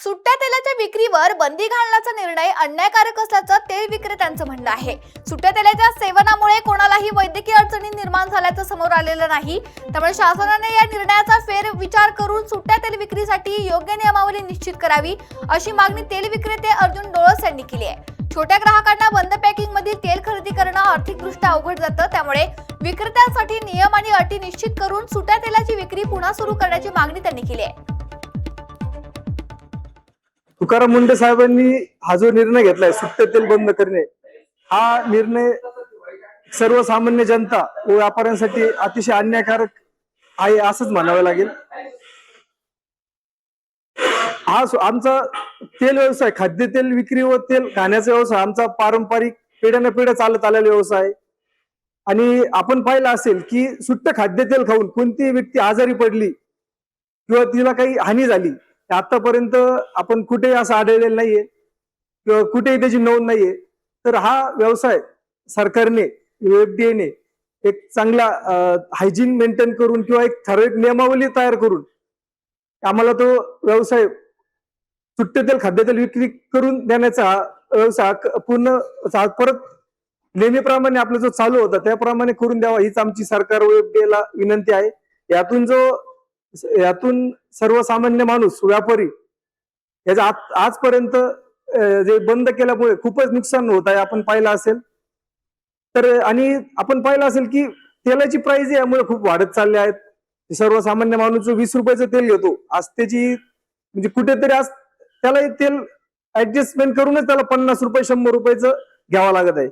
सुट्ट्या तेलाच्या विक्रीवर बंदी घालण्याचा निर्णय अन्यायकारक असल्याचं तेल विक्रेत्यांचं म्हणणं आहे। सुट्ट्या तेलाच्या सेवनामुळे कोणालाही वैद्यकीय अडचणी निर्माण झाल्याचं समोर आलेलं नाही। त्यामुळे शासनाने या निर्णयाचा फेर विचार करून सुट्ट्या तेल विक्रीसाठी योग्य नियमावली निश्चित करावी, अशी मागणी तेल विक्रेते अर्जुन डोळस यांनी केली आहे। छोट्या ग्राहकांना बंद पॅकिंग मधील तेल खरेदी करणं आर्थिकदृष्ट्या अवघड जातं, त्यामुळे विक्रेत्यांसाठी नियम आणि अटी निश्चित करून सुट्ट्या तेलाची विक्री पुन्हा सुरू करण्याची मागणी त्यांनी केली आहे। तुकाराम मुंडे साहेबांनी हा जो निर्णय घेतलाय सुट्टे तेल बंद करणे, हा निर्णय सर्वसामान्य जनता व व्यापाऱ्यांसाठी अतिशय अन्यायकारक आहे असंच म्हणावं लागेल। हा आमचा तेल व्यवसाय, खाद्यतेल विक्री व तेल खाण्याचा व्यवसाय आमचा पारंपरिक पिढ्याने पिढ्या चालत आलेला व्यवसाय आहे। आणि आपण पाहिलं असेल की सुट्ट खाद्यतेल खाऊन कोणतीही व्यक्ती आजारी पडली किंवा तिला काही हानी झाली, आतापर्यंत आपण कुठेही असं आढळलेलं नाहीये किंवा कुठेही त्याची नोंद नाहीये। तर हा व्यवसाय सरकारने, UFDA ने एक चांगला हायजीन मेंटेन करून किंवा एक ठराविक नियमावली तयार करून आम्हाला तो व्यवसाय सुट्टे तेल खाद्यतेल विक्री करून देण्याचा व्यवसाय पूर्ण परत नेहमीप्रमाणे आपला जो चालू होता त्याप्रमाणे करून द्यावा, हीच आमची सरकार व UFDA ला विनंती आहे। यातून सर्वसामान्य माणूस, व्यापारी याच्या आजपर्यंत जे बंद केल्यामुळे खूपच नुकसान होत आहे, आपण पाहिलं असेल तर। आणि आपण पाहिलं असेल की तेलाची प्राइस यामुळे खूप वाढत चालली आहेत। सर्वसामान्य माणूस जो 20 रुपयाचं तेल घेतो, आज त्याची म्हणजे कुठेतरी आज त्याला तेल ऍडजस्टमेंट करूनच त्याला 50 रुपये 100 रुपयाचं घ्यावं लागत आहे।